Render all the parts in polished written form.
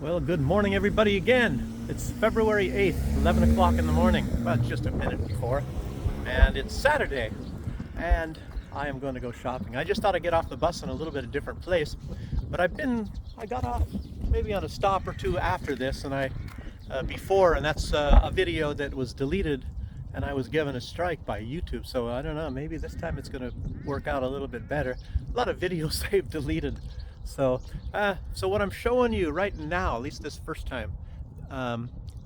Well, good morning, everybody, again. It's February 8th, 11 o'clock in the morning, well, just a minute before, and it's Saturday, and I am going to go shopping. I just thought I'd get off the bus in a little bit of different place, but I got off maybe on a stop or two after this, and before, and that's a video that was deleted, and I was given a strike by YouTube, so I don't know, maybe this time it's going to work out a little bit better. A lot of videos they've deleted. So what I'm showing you right now, at least this first time,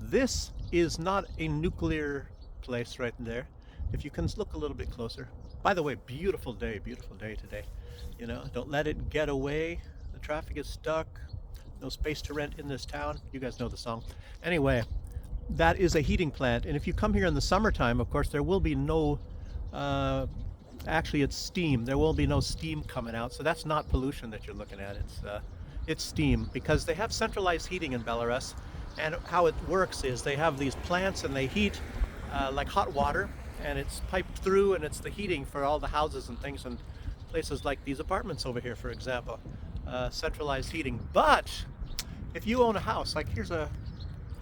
this is not a nuclear place right there. If you can look a little bit closer. By the way, beautiful day today. You know, don't let it get away. The traffic is stuck. No space to rent in this town. You guys know the song. Anyway, that is a heating plant. And if you come here in the summertime, of course, there will be no actually it's steam. There will be no steam coming out, so that's not pollution that you're looking at. It's steam, because they have centralized heating in Belarus, and how it works is they have these plants and they heat like hot water, and it's piped through, and it's the heating for all the houses and things, and places like these apartments over here, for example, centralized heating. But if you own a house, like here's a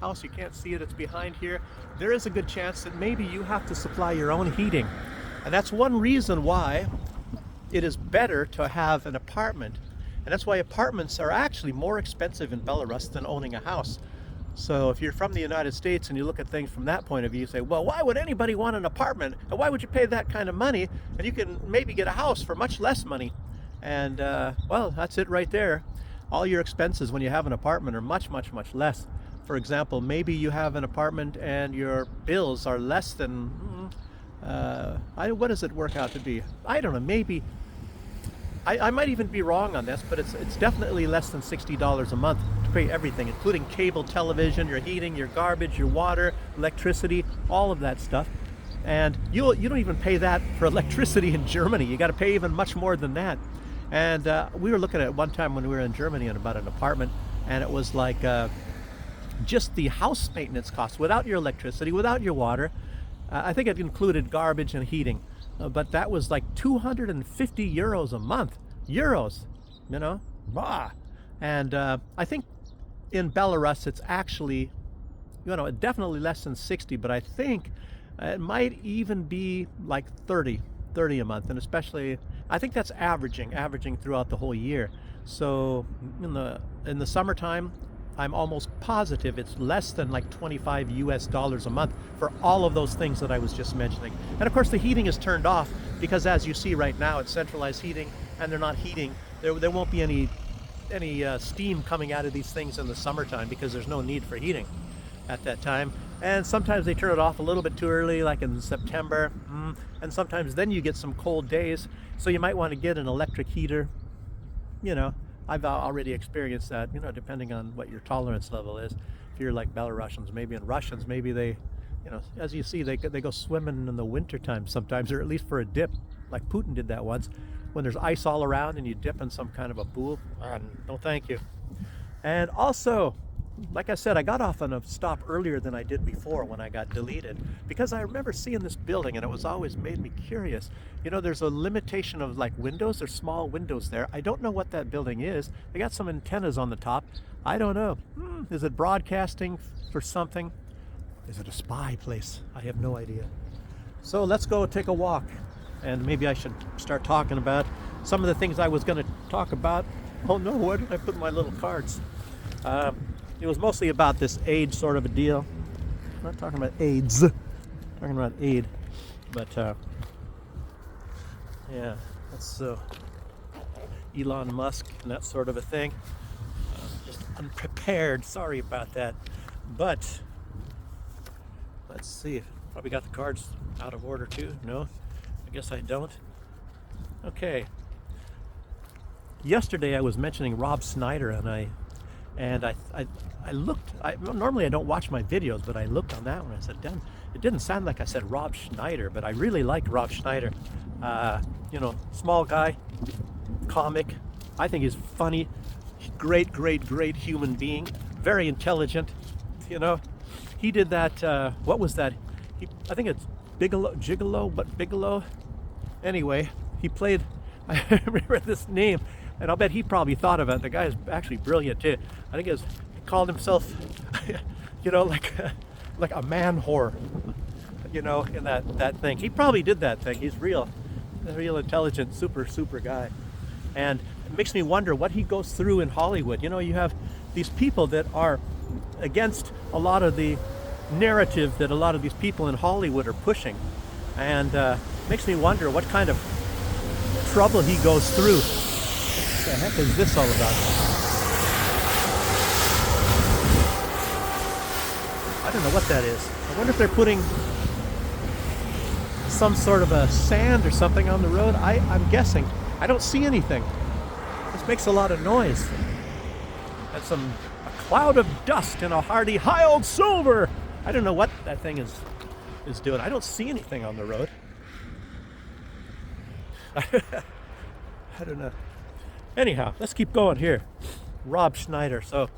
house, you can't see it, it's behind here, there is a good chance that maybe you have to supply your own heating. And that's one reason why it is better to have an apartment. And that's why apartments are actually more expensive in Belarus than owning a house. So if you're from the United States and you look at things from that point of view, you say, well, why would anybody want an apartment? And why would you pay that kind of money? And you can maybe get a house for much less money. And well, that's it right there. All your expenses when you have an apartment are much less. For example, maybe you have an apartment and your bills are less than what does it work out to be? I don't know, maybe I might even be wrong on this, but it's definitely less than $60 a month to pay everything, including cable television, your heating, your garbage, your water, electricity, all of that stuff. And you don't even pay that for electricity in Germany. You got to pay even much more than that. And we were looking at one time when we were in Germany and about an apartment, and it was like just the house maintenance costs without your electricity, without your water. I think it included garbage and heating, but that was like 250 euros a month. Euros, you know? Bah. And I think in Belarus it's actually, you know, definitely less than 60, but I think it might even be like 30 a month. And especially, I think that's averaging throughout the whole year. So in the summertime, I'm almost positive it's less than like $25 a month for all of those things that I was just mentioning. And of course the heating is turned off because, as you see right now, it's centralized heating, and they're not heating. There won't be any steam coming out of these things in the summertime because there's no need for heating at that time. And sometimes they turn it off a little bit too early, like in September, and sometimes then you get some cold days, so you might want to get an electric heater, you know. I've already experienced that, you know, depending on what your tolerance level is. If you're like Belarusians, maybe, and Russians, maybe they, you know, as you see, they go swimming in the wintertime sometimes, or at least for a dip, like Putin did that once, when there's ice all around and you dip in some kind of a pool. No thank you. And also, like I said, I got off on a stop earlier than I did before when I got deleted, because I remember seeing this building and it was always made me curious. You know, there's a limitation of like windows. There's small windows there. I don't know what that building is. They got some antennas on the top. I don't know. Is it broadcasting for something? Is it a spy place? I have no idea. So let's go take a walk, and maybe I should start talking about some of the things I was going to talk about. Oh no, where did I put my little cards? It was mostly about this aid sort of a deal. I'm not talking about AIDS, I'm talking about aid. But yeah, that's Elon Musk and that sort of a thing. Just unprepared, sorry about that. But let's see, probably got the cards out of order too. No, I guess I don't. Okay. Yesterday I was mentioning Rob Schneider, and I looked. Normally I don't watch my videos, but I looked on that one. I said, damn, it didn't sound like I said Rob Schneider, but I really liked Rob Schneider. You know, small guy, comic. I think he's funny. Great human being. Very intelligent. You know, he did that. What was that? I think it's Bigelow. Anyway, he played. I remember this name, and I'll bet he probably thought of it. The guy is actually brilliant too. I think it was called himself, like a man whore, in that thing. He probably did that thing. He's a real intelligent, super guy. And it makes me wonder what he goes through in Hollywood. You have these people that are against a lot of the narrative that a lot of these people in Hollywood are pushing. And makes me wonder what kind of trouble he goes through. What the heck is this all about? I don't know what that is. I wonder if they're putting some sort of a sand or something on the road. I'm guessing. I don't see anything. This makes a lot of noise. And a cloud of dust and a hearty "Hi, old Silver!" I don't know what that thing is doing. I don't see anything on the road. I don't know. Anyhow, let's keep going here. Rob Schneider. So,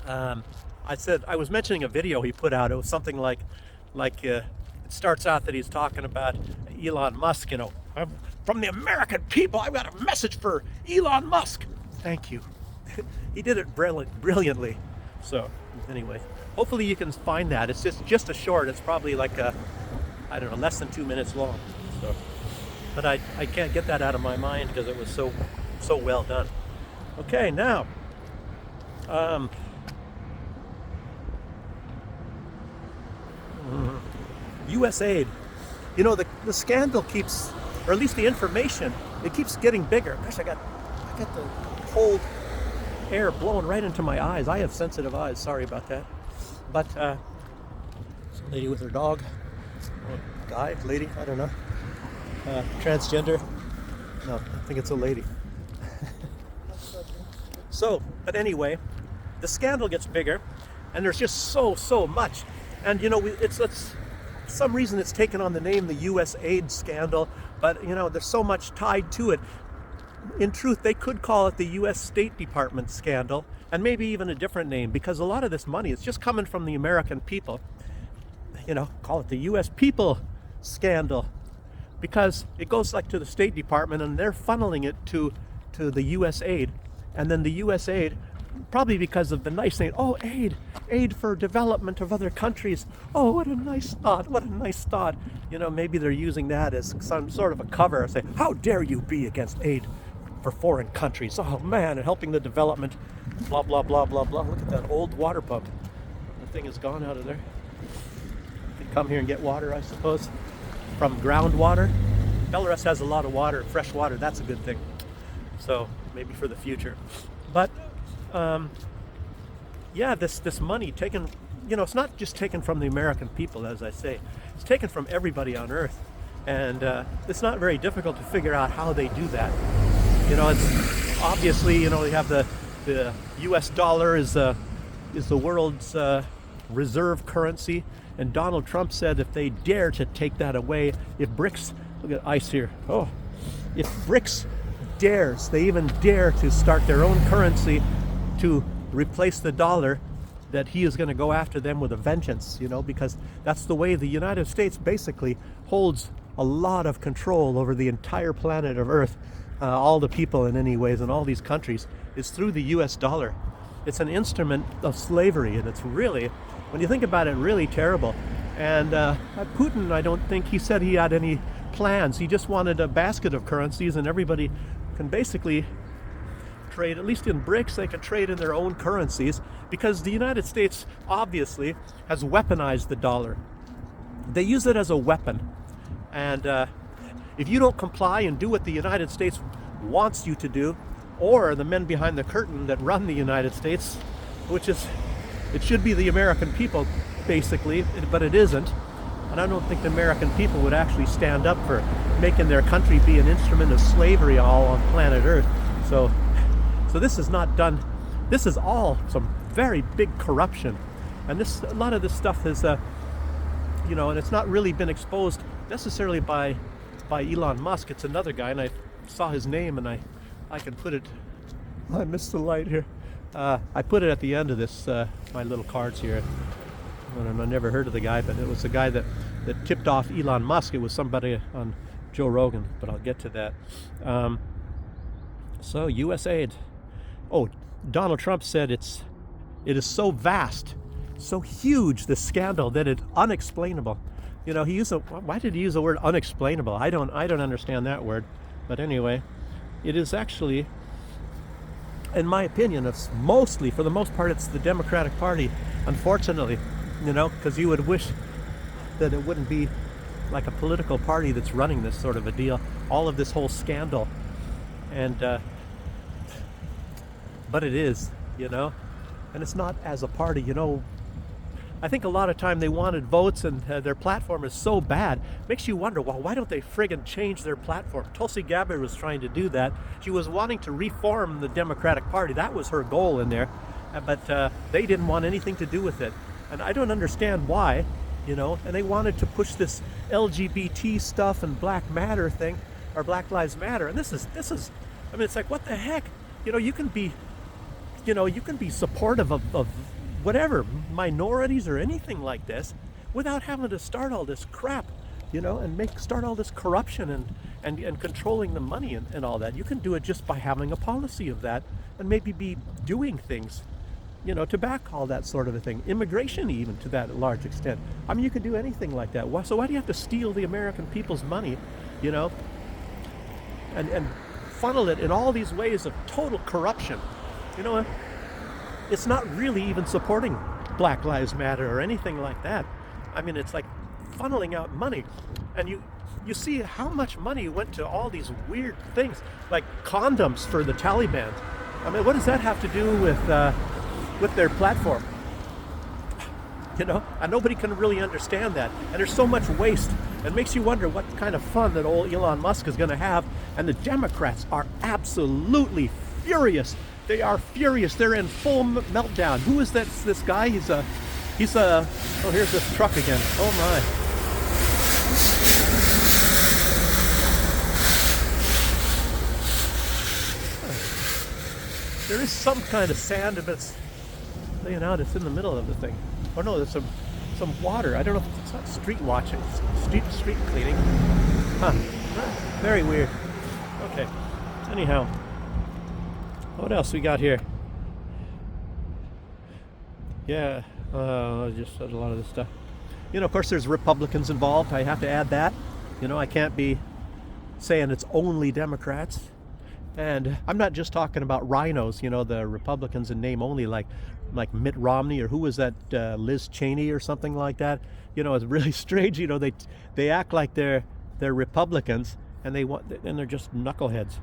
I was mentioning a video he put out. It was something like it starts out that he's talking about Elon Musk. From the American people, I've got a message for Elon Musk. Thank you. He did it brilliantly. So, anyway, hopefully you can find that. It's just a short. It's probably like less than 2 minutes long. So, but I can't get that out of my mind because it was so well done. Okay, now, U.S. aid. The scandal keeps, or at least the information, it keeps getting bigger. Gosh, I got the cold air blowing right into my eyes. I have sensitive eyes. Sorry about that. But some lady with her dog, or guy, lady, I don't know. Transgender. No, I think it's a lady. But anyway, the scandal gets bigger, and there's just so much. And it's some reason it's taken on the name the U.S. aid scandal, but there's so much tied to it. In truth, they could call it the U.S. State Department scandal, and maybe even a different name, because a lot of this money is just coming from the American people. Call it the U.S. people scandal, because it goes to the State Department, and they're funneling it to the U.S. aid, and then the U.S. aid, probably because of the nice name, aid for development of other countries. Oh, what a nice thought. Maybe they're using that as some sort of a cover, say, how dare you be against aid for foreign countries? Oh man, and helping the development, blah blah blah blah blah. Look at that old water pump. The thing is gone out of there. You can come here and get water, I suppose, from groundwater. Belarus has a lot of water, fresh water. That's a good thing. So maybe for the future. But this money taken, it's not just taken from the American people, as I say. It's taken from everybody on Earth, and it's not very difficult to figure out how they do that. It's obviously, we have the U.S. dollar is the world's reserve currency, and Donald Trump said if they dare to take that away, if BRICS, look at ice here. Oh, if BRICS they even dare to start their own currency to replace the dollar, that he is going to go after them with a vengeance, because that's the way the United States basically holds a lot of control over the entire planet of Earth, all the people in any ways in all these countries, is through the US dollar. It's an instrument of slavery, and it's really, when you think about it, really terrible. And Putin, I don't think he said he had any plans. He just wanted a basket of currencies, and everybody can basically trade, at least in BRICS, they can trade in their own currencies, because the United States obviously has weaponized the dollar. They use it as a weapon. And if you don't comply and do what the United States wants you to do, or the men behind the curtain that run the United States, it should be the American people, basically, but it isn't. And I don't think the American people would actually stand up for making their country be an instrument of slavery all on planet Earth. So this is not done. This is all some very big corruption. And a lot of this stuff is, and it's not really been exposed necessarily by Elon Musk. It's another guy, and I saw his name, and I can put it, I missed the light here. I put it at the end of this, my little cards here. I never heard of the guy, but it was the guy that tipped off Elon Musk. It was somebody on Joe Rogan, but I'll get to that. So U.S. aid. Oh, Donald Trump said it's It is so vast, so huge, this scandal, that it's unexplainable. You know, why did he use the word unexplainable? I don't understand that word. But anyway, it is actually, in my opinion, it's mostly, for the most part, it's the Democratic Party, unfortunately, you know, because you would wish that it wouldn't be like a political party that's running this sort of a deal, all of this whole scandal. And but it is, you know, and it's not as a party, you know. I think a lot of time they wanted votes, and their platform is so bad, makes you wonder, well, why don't they friggin' change their platform? Tulsi Gabbard was trying to do that. She was wanting to reform the Democratic Party. That was her goal in there, but they didn't want anything to do with it. And I don't understand why, you know, and they wanted to push this LGBT stuff and Black Matter thing, or Black Lives Matter. And this is, I mean, it's like, what the heck? You know, you can be supportive of whatever, minorities or anything like this, without having to start all this crap, you know, and start all this corruption and controlling the money and all that. You can do it just by having a policy of that, and maybe be doing things, you know, to back all that sort of a thing. Immigration, even to that large extent. I mean, you can do anything like that. So why do you have to steal the American people's money, you know, and funnel it in all these ways of total corruption? You know, it's not really even supporting Black Lives Matter or anything like that. I mean, it's like funneling out money. And you see how much money went to all these weird things, like condoms for the Taliban. I mean, what does that have to do with their platform? You know, and nobody can really understand that. And there's so much waste. It makes you wonder what kind of fun that old Elon Musk is going to have. And the Democrats are absolutely furious. They are furious. They're in full meltdown. Who is this guy? He's a, oh, here's this truck again. Oh my. There is some kind of sand, but it's laying out. It's in the middle of the thing. Oh no, there's some water. I don't know if it's not street watching, street cleaning. Huh. Very weird. Okay. Anyhow. What else we got here? Yeah, I just said a lot of this stuff. You know, of course, there's Republicans involved. I have to add that. You know, I can't be saying it's only Democrats. And I'm not just talking about rhinos, you know, the Republicans in name only, like Mitt Romney, or who was that, Liz Cheney or something like that. You know, it's really strange. You know, they act like they're Republicans, and they're just knuckleheads.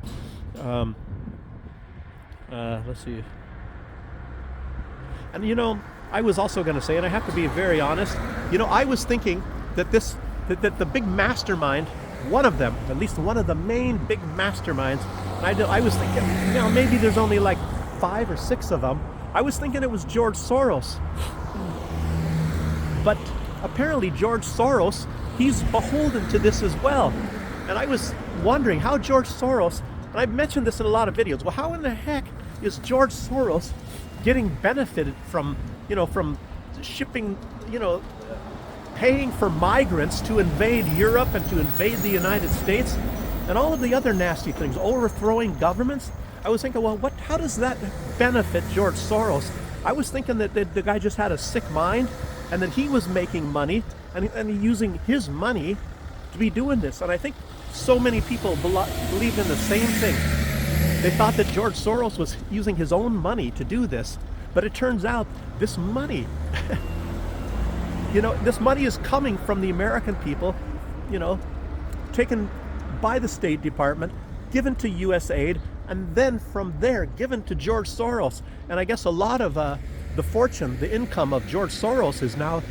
Let's see. And you know, I was also going to say, and I have to be very honest, you know, I was thinking that that the big mastermind, one of them, at least one of the main big masterminds, I was thinking, you know, maybe there's only like 5 or 6 of them. I was thinking it was George Soros. But apparently George Soros, he's beholden to this as well. And I was wondering how George Soros, and I've mentioned this in a lot of videos, well, how in the heck is George Soros getting benefited from, you know, from shipping, you know, paying for migrants to invade Europe and to invade the United States and all of the other nasty things, overthrowing governments? I was thinking, well, how does that benefit George Soros? I was thinking that the guy just had a sick mind, and that he was making money and using his money to be doing this. And I think so many people believe in the same thing. They thought that George Soros was using his own money to do this, but it turns out this money, you know, this money is coming from the American people, you know, taken by the State Department, given to USAID, and then from there given to George Soros. And I guess a lot of the fortune, the income of George Soros is now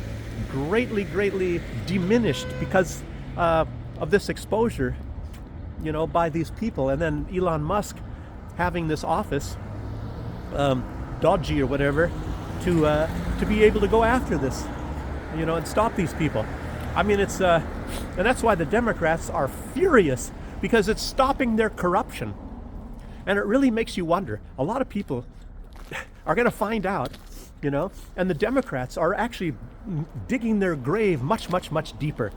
greatly diminished because of this exposure, you know, by these people. And then Elon Musk having this office, Dodgy or whatever, to be able to go after this, you know, and stop these people. I mean, it's and that's why the Democrats are furious, because it's stopping their corruption. And it really makes you wonder. A lot of people are going to find out, you know, and the Democrats are actually digging their grave much deeper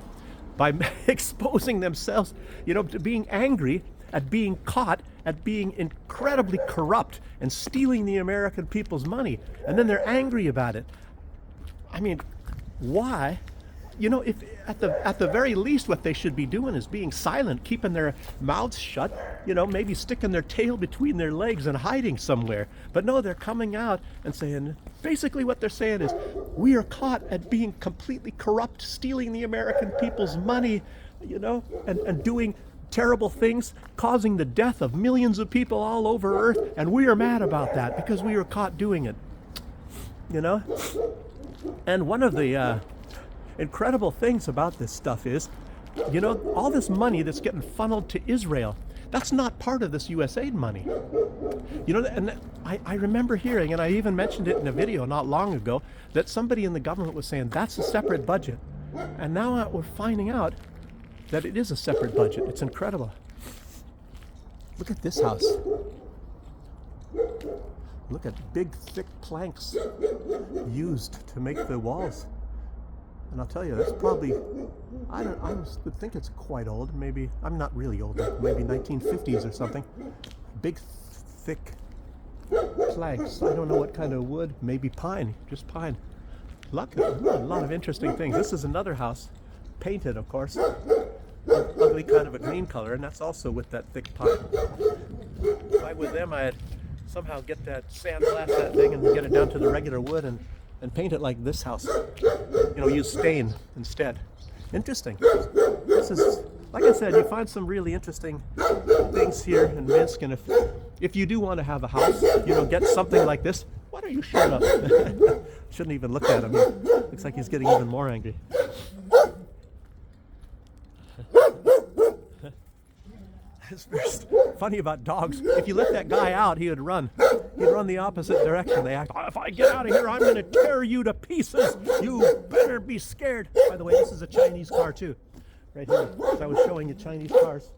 by exposing themselves, you know, to being angry at being caught at being incredibly corrupt and stealing the American people's money, and then they're angry about it. I mean, why? You know, if at the very least what they should be doing is being silent, keeping their mouths shut, you know, maybe sticking their tail between their legs and hiding somewhere. But no, they're coming out and saying, basically what they're saying is, we are caught at being completely corrupt, stealing the American people's money, you know, and doing terrible things, causing the death of millions of people all over Earth, and we are mad about that because we were caught doing it, you know? And one of the incredible things about this stuff is, you know, all this money that's getting funneled to Israel, that's not part of this USAID money. You know, and I remember hearing, and I even mentioned it in a video not long ago, that somebody in the government was saying that's a separate budget. And now we're finding out that it is a separate budget. It's incredible. Look at this house. Look at big, thick planks used to make the walls. And I'll tell you, that's probably, I would think it's quite old. Maybe, I'm not really old, maybe 1950s or something. Big, thick planks. I don't know what kind of wood. Maybe pine, just pine. Look, a lot of interesting things. This is another house, painted, of course. Ugly kind of a green color, and that's also with that thick pine. If I were them, I'd somehow get that sandblast that thing and get it down to the regular wood and paint it like this house. You know, use stain instead. Interesting. This is, like I said, you find some really interesting things here in Minsk, and if you do want to have a house, you know, get something like this. What are you shut up? Shouldn't even look at him. Looks like he's getting even more angry. It's funny about dogs. If you let that guy out, he would run. He'd run the opposite direction. They act, if I get out of here, I'm going to tear you to pieces. You better be scared. By the way, this is a Chinese car too, right here. So I was showing you Chinese cars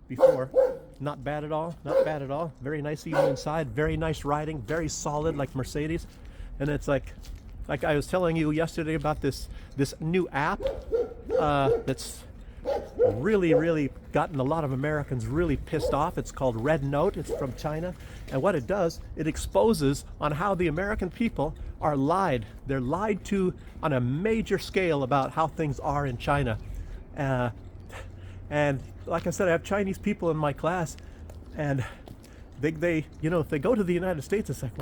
before. Not bad at all. Not bad at all. Very nice even inside. Very nice riding. Very solid like Mercedes. And it's like I was telling you yesterday about this new app that's really gotten a lot of Americans really pissed off. It's called Red Note. It's from China, and what it does, it exposes on how the American people are lied. They're lied to on a major scale about how things are in China. And like I said, I have Chinese people in my class, and they you know, if they go to the United States, it's like,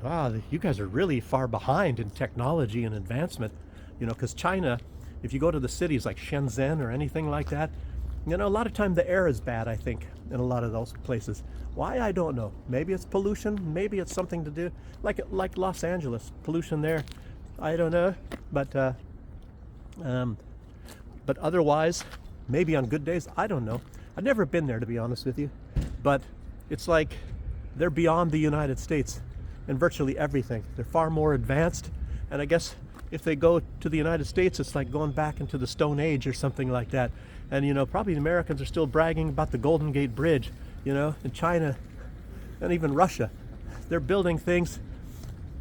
wow, you guys are really far behind in technology and advancement, you know, because China, if you go to the cities like Shenzhen or anything like that, you know, a lot of time the air is bad, I think, in a lot of those places. Why, I don't know. Maybe it's pollution, maybe it's something to do, like Los Angeles, pollution there, I don't know. But otherwise, maybe on good days, I don't know. I've never been there, to be honest with you. But it's like they're beyond the United States in virtually everything. They're far more advanced, and I guess if they go to the United States, it's like going back into the Stone Age or something like that. And, you know, probably the Americans are still bragging about the Golden Gate Bridge, you know, in China and even Russia. They're building things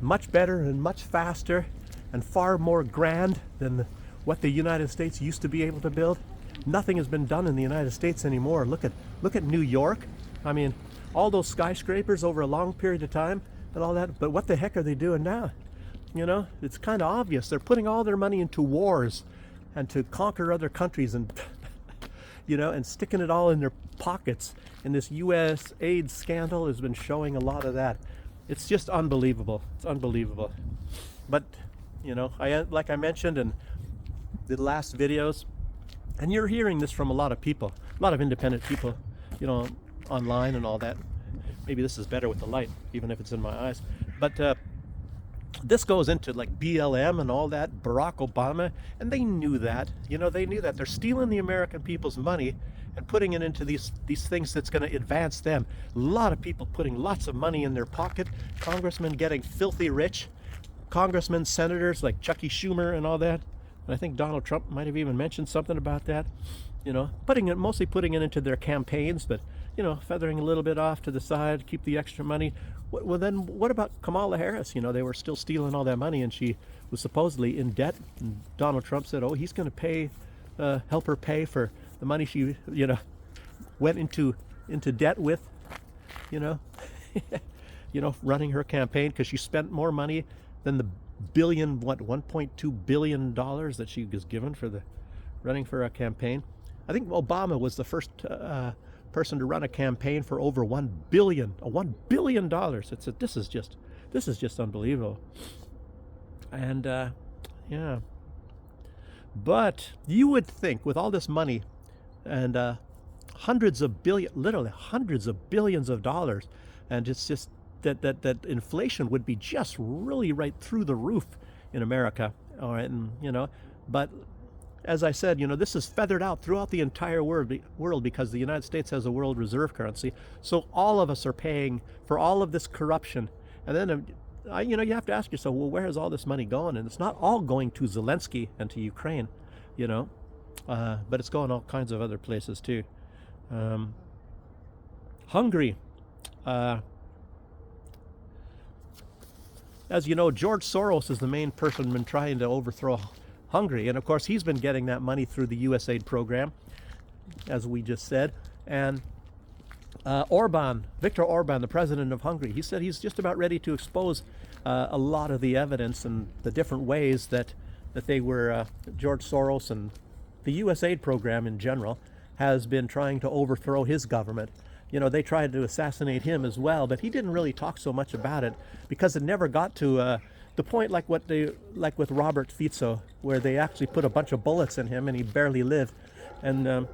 much better and much faster and far more grand than what the United States used to be able to build. Nothing has been done in the United States anymore. Look at New York. I mean, all those skyscrapers over a long period of time and all that. But what the heck are they doing now? You know, it's kind of obvious. They're putting all their money into wars and to conquer other countries and, you know, and sticking it all in their pockets. And this US aid scandal has been showing a lot of that. It's just unbelievable. It's unbelievable. But, you know, like I mentioned in the last videos, and you're hearing this from a lot of people, a lot of independent people, you know, online and all that. Maybe this is better with the light, even if it's in my eyes. But this goes into like BLM and all that, Barack Obama, and they knew that. You know, they knew that. They're stealing the American people's money and putting it into these things that's going to advance them. A lot of people putting lots of money in their pocket, congressmen getting filthy rich, congressmen, senators like Chucky Schumer and all that. And I think Donald Trump might have even mentioned something about that. You know, mostly putting it into their campaigns, but, you know, feathering a little bit off to the side, keep the extra money. Well, then what about Kamala Harris? You know, they were still stealing all that money, and she was supposedly in debt. And Donald Trump said, oh, he's going to help her pay for the money she, you know, went into into debt with, you know, running her campaign because she spent more money than the $1.2 billion that she was given for the running for a campaign. I think Obama was the first person to run a campaign for over $1 billion. This is just unbelievable. And yeah, but you would think with all this money and literally hundreds of billions of dollars, and it's just that inflation would be just really right through the roof in America. All right, and but as I said, this is feathered out throughout the entire world because the United States has a world reserve currency. So all of us are paying for all of this corruption. And then, you have to ask yourself, well, where is all this money going? And it's not all going to Zelensky and to Ukraine, but it's going all kinds of other places too. Hungary. As you know, George Soros is the main person been trying to overthrow Hungary, and of course he's been getting that money through the USAID program, as we just said. And Viktor Orban, the president of Hungary, he said he's just about ready to expose a lot of the evidence and the different ways that they were George Soros and the USAID program in general has been trying to overthrow his government. They tried to assassinate him as well, but he didn't really talk so much about it because it never got to the point like with Robert Fico, where they actually put a bunch of bullets in him and he barely lived. And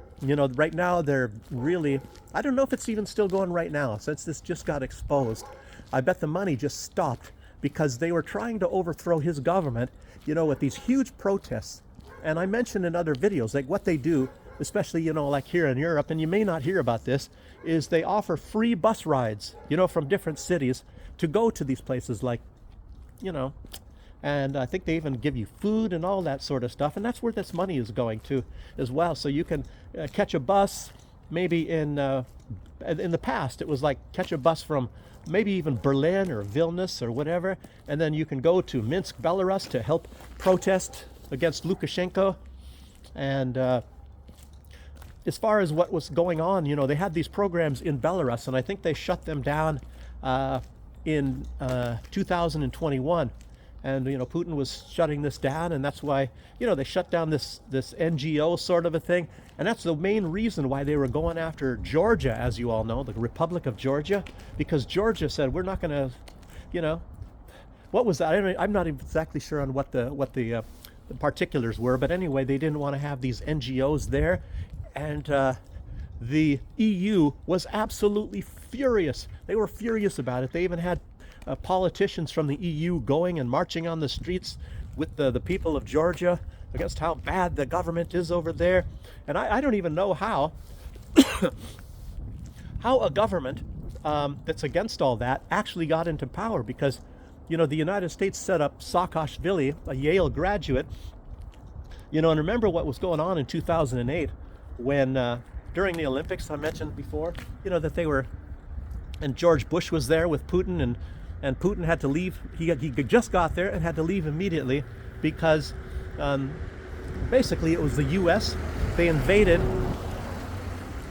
right now they're really, I don't know if it's even still going right now since this just got exposed. I bet the money just stopped because they were trying to overthrow his government, with these huge protests. And I mentioned in other videos, like what they do, especially, like here in Europe, and you may not hear about this, is they offer free bus rides, from different cities to go to these places like, and I think they even give you food and all that sort of stuff. And that's where this money is going to as well. So you can catch a bus, maybe in the past, it was like catch a bus from maybe even Berlin or Vilnius or whatever. And then you can go to Minsk, Belarus to help protest against Lukashenko. And as far as what was going on, they had these programs in Belarus, and I think they shut them down in 2021. And Putin was shutting this down, and that's why they shut down this NGO sort of a thing. And that's the main reason why they were going after Georgia, as you all know, the Republic of Georgia, because Georgia said we're not going to, what was that? I'm not exactly sure on what the particulars were, but anyway, they didn't want to have these NGOs there. And the EU was absolutely furious. They were furious about it. They even had politicians from the EU going and marching on the streets with the people of Georgia against how bad the government is over there. And I don't even know how a government that's against all that actually got into power, because the United States set up Saakashvili, a Yale graduate, and remember what was going on in 2008 when during the Olympics, I mentioned before, that they were, and George Bush was there with Putin, and Putin had to leave. He just got there and had to leave immediately because basically it was the U.S. They invaded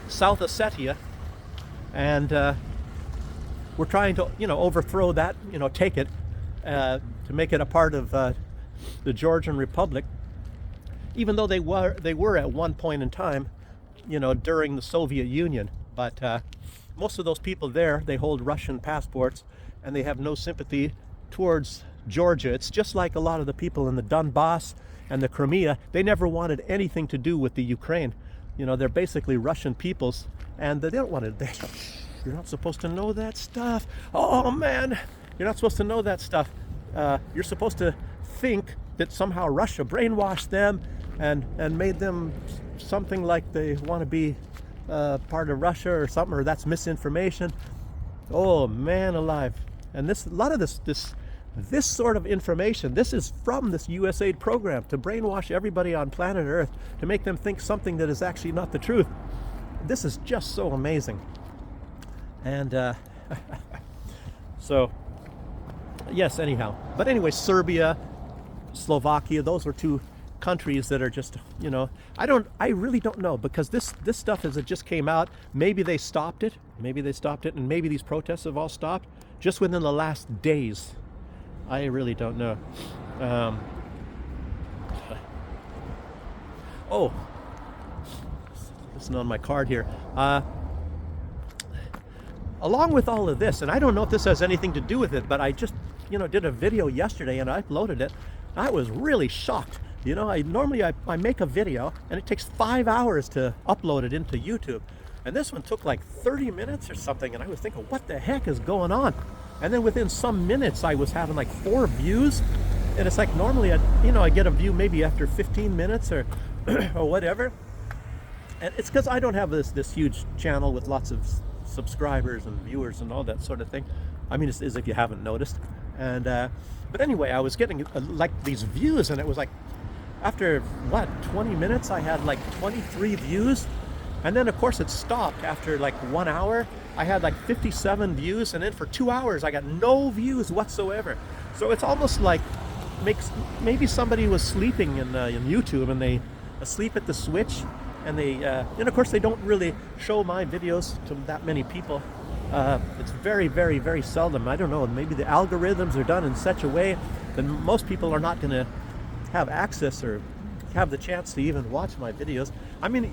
South Ossetia and were trying to overthrow that, take it to make it a part of the Georgian Republic, even though they were at one point in time, during the Soviet Union. But most of those people there, they hold Russian passports, and they have no sympathy towards Georgia. It's just like a lot of the people in the Donbass and the Crimea. They never wanted anything to do with the Ukraine. They're basically Russian peoples, and they don't want to. You're not supposed to know that stuff. Oh man, you're not supposed to know that stuff. You're supposed to think that somehow Russia brainwashed them and made them something like they want to be part of Russia or something, or that's misinformation. Oh man alive. And a lot of this sort of information, this is from this USAID program to brainwash everybody on planet Earth, to make them think something that is actually not the truth. This is just so amazing. And so yes, anyhow. But anyway, Serbia, Slovakia, those were two countries that are just, you know, I really don't know, because this stuff, as it just came out, maybe they stopped it, and maybe these protests have all stopped just within the last days. I really don't know. Oh, listen on my card here. Along with all of this, and I don't know if this has anything to do with it, but I just, did a video yesterday and I uploaded it. I was really shocked. Normally I make a video and it takes 5 hours to upload it into YouTube. And this one took like 30 minutes or something, and I was thinking, what the heck is going on? And then within some minutes I was having like 4 views. And it's like normally I get a view maybe after 15 minutes or or whatever. And it's because I don't have this huge channel with lots of subscribers and viewers and all that sort of thing. I mean, it's as if you haven't noticed. And but anyway, I was getting like these views, and it was like after 20 minutes I had like 23 views. And then of course it stopped after like 1 hour. I had like 57 views, and then for 2 hours I got no views whatsoever. So it's almost like maybe somebody was sleeping in YouTube, and they asleep at the switch, and they and of course they don't really show my videos to that many people. It's very, very, very seldom. I don't know, maybe the algorithms are done in such a way that most people are not going to have access or have the chance to even watch my videos. I mean,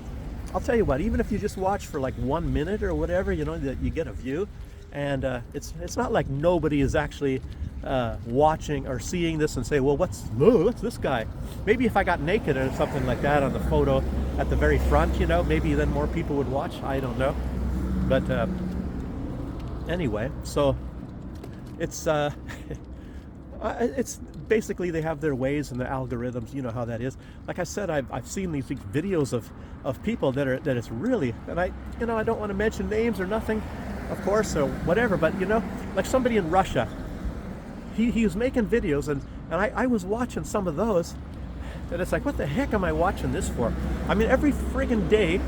I'll tell you what, even if you just watch for like 1 minute or whatever, that you get a view, and it's not like nobody is actually watching or seeing this and say, well, what's this guy? Maybe if I got naked or something like that on the photo at the very front, maybe then more people would watch. I don't know. But anyway, so it's it's basically, they have their ways and the algorithms, you know how that is. Like I said, I've seen these videos of people that it's really, and I don't want to mention names or nothing, of course, or whatever, but like somebody in Russia, he was making videos, and I was watching some of those, and it's like, what the heck am I watching this for? I mean, every friggin' day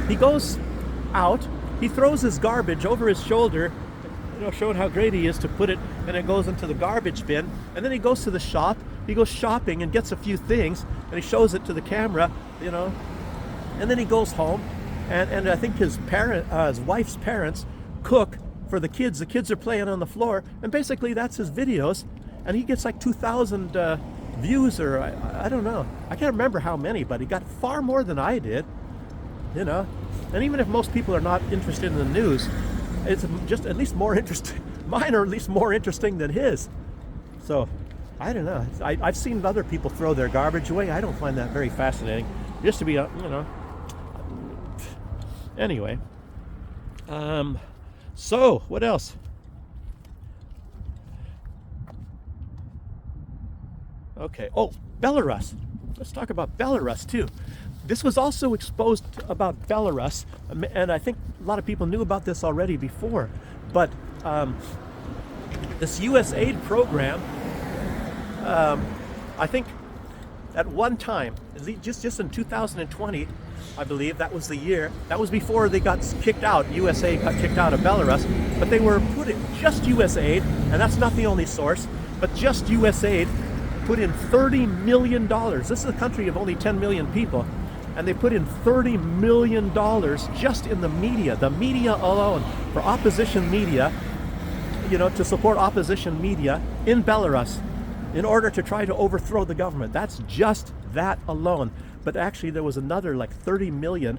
he goes out, he throws his garbage over his shoulder, showing how great he is to put it, and it goes into the garbage bin, and then he goes to the shop, he goes shopping and gets a few things, and he shows it to the camera, and then he goes home, and I think his wife's parents cook for the kids. The kids are playing on the floor, and basically that's his videos, and he gets like 2,000 views, or I don't know, I can't remember how many, but he got far more than I did, and even if most people are not interested in the news, it's just at least more interesting. Mine are at least more interesting than his. So I don't know. I've seen other people throw their garbage away. I don't find that very fascinating. Just to be, Anyway. So what else? Okay. Oh, Belarus. Let's talk about Belarus too. This was also exposed about Belarus, and I think a lot of people knew about this already before, but this USAID program, I think at one time, just in 2020, I believe that was the year, that was before they got kicked out, USAID got kicked out of Belarus, but they were just USAID, and that's not the only source, but just USAID put in $30 million. This is a country of only 10 million people. And they put in $30 million just in the media alone, for opposition media, to support opposition media in Belarus in order to try to overthrow the government. That's just that alone. But actually there was another like 30 million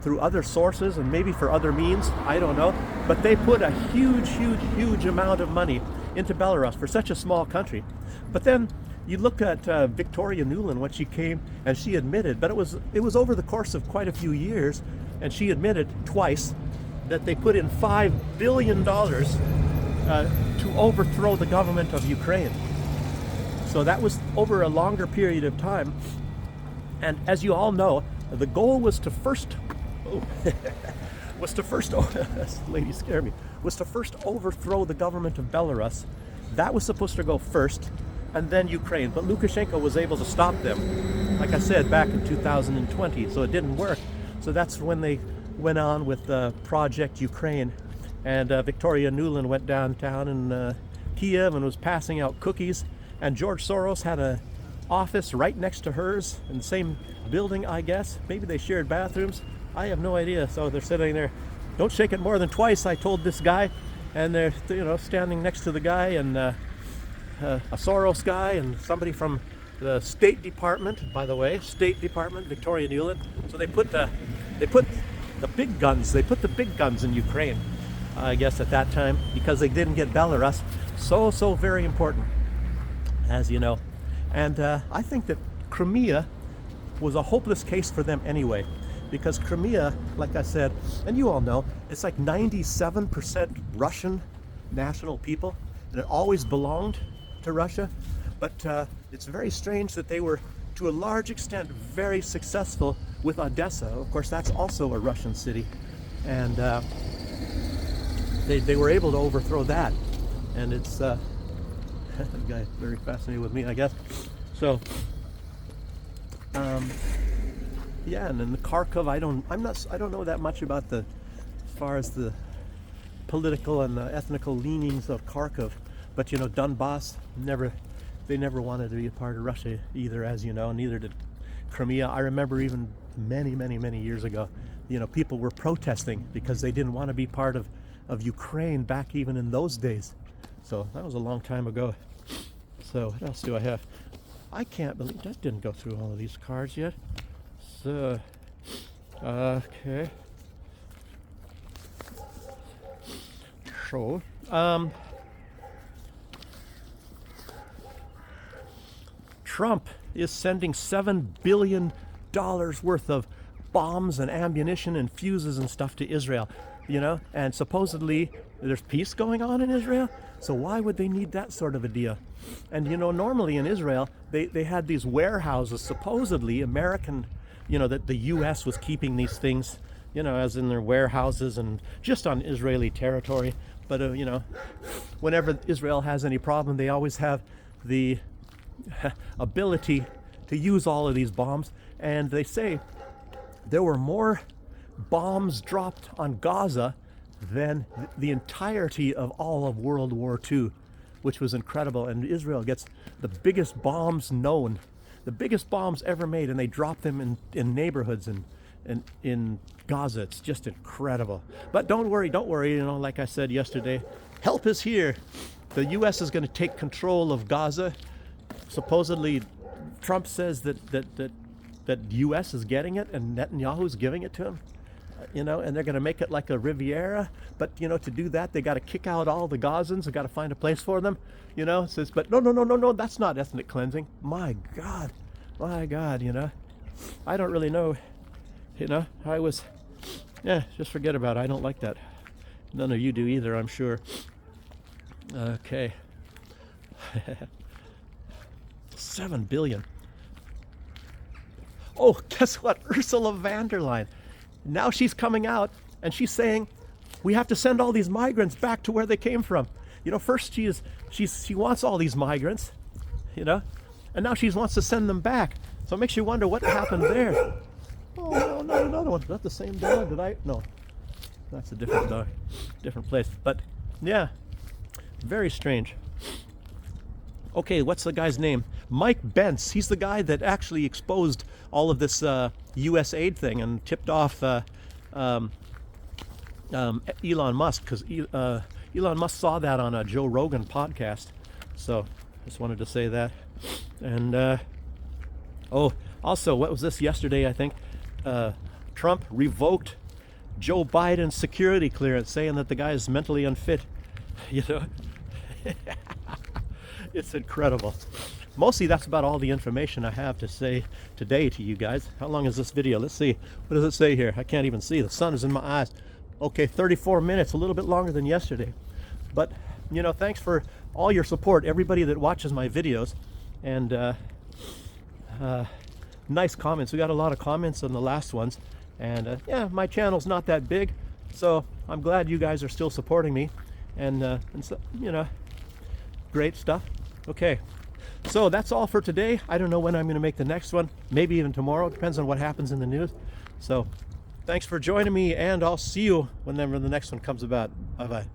through other sources and maybe for other means, I don't know. But they put a huge amount of money into Belarus for such a small country. But then you look at Victoria Nuland when she came, and she admitted, but it was over the course of quite a few years, and she admitted twice that they put in $5 billion to overthrow the government of Ukraine. So that was over a longer period of time. And as you all know, the goal was to first, this lady scared me, was to first overthrow the government of Belarus. That was supposed to go first, and then Ukraine. But Lukashenko was able to stop them, like I said, back in 2020, so it didn't work. So that's when they went on with Project Ukraine, and Victoria Nuland went downtown in Kiev and was passing out cookies, and George Soros had a office right next to hers in the same building, I guess. Maybe they shared bathrooms. I have no idea. So they're sitting there. Don't shake it more than twice, I told this guy. And they're, standing next to the guy, and a Soros guy, and somebody from the State Department, by the way, State Department, Victoria Nuland. So they put the big guns. They put the big guns in Ukraine, I guess, at that time, because they didn't get Belarus. So very important, as you know. And I think that Crimea was a hopeless case for them anyway, because Crimea, like I said, and you all know, it's like 97% Russian national people, and it always belonged to Russia. But it's very strange that they were, to a large extent, very successful with Odessa. Of course, that's also a Russian city, and they were able to overthrow that. And it's the guy very fascinated with me, I guess. So yeah, and then the Kharkov, I don't know that much about as far as the political and the ethnical leanings of Kharkov, but Donbass they never wanted to be a part of Russia either, as you know. Neither did Crimea. I remember even many years ago, people were protesting because they didn't want to be part of Ukraine back even in those days. So that was a long time ago. So what else do I have? I can't believe that didn't go through all of these cards yet. So okay. So Trump is sending $7 billion worth of bombs and ammunition and fuses and stuff to Israel, and supposedly there's peace going on in Israel. So why would they need that sort of a deal? And normally in Israel, they had these warehouses, supposedly American, that the U.S. was keeping these things, as in their warehouses and just on Israeli territory. But, whenever Israel has any problem, they always have the ability to use all of these bombs. And they say there were more bombs dropped on Gaza than the entirety of all of World War II, which was incredible. And Israel gets the biggest bombs known, the biggest bombs ever made, and they drop them in neighborhoods and in Gaza. It's just incredible. But don't worry, like I said yesterday, help is here. The U.S. is going to take control of Gaza. Supposedly, Trump says that U.S. is getting it and Netanyahu is giving it to him. And they're going to make it like a Riviera. But, to do that, they got to kick out all the Gazans. They got to find a place for them, Says, but no, that's not ethnic cleansing. My God, I don't really know, just forget about it. I don't like that. None of you do either, I'm sure. Okay. 7 billion. Oh, guess what? Ursula von der Leyen. Now she's coming out and she's saying we have to send all these migrants back to where they came from. First she wants all these migrants, and now she wants to send them back. So it makes you wonder what happened there. Oh no, not another one. Is that the same dog? No, that's a different dog, different place. But yeah, very strange. Okay, what's the guy's name? Mike Bence. He's the guy that actually exposed all of this U.S. aid thing and tipped off Elon Musk, because Elon Musk saw that on a Joe Rogan podcast. So just wanted to say that. And also, what was this yesterday? I think Trump revoked Joe Biden's security clearance, saying that the guy is mentally unfit. It's incredible. Mostly that's about all the information I have to say today to you guys. How long is this video? Let's see. What does it say here? I can't even see. The sun is in my eyes. Okay, 34 minutes, a little bit longer than yesterday. But, thanks for all your support, everybody that watches my videos. And nice comments. We got a lot of comments on the last ones. And yeah, my channel's not that big, so I'm glad you guys are still supporting me. And so, great stuff. Okay, so that's all for today. I don't know when I'm going to make the next one. Maybe even tomorrow. Depends on what happens in the news. So thanks for joining me, and I'll see you whenever the next one comes about. Bye-bye.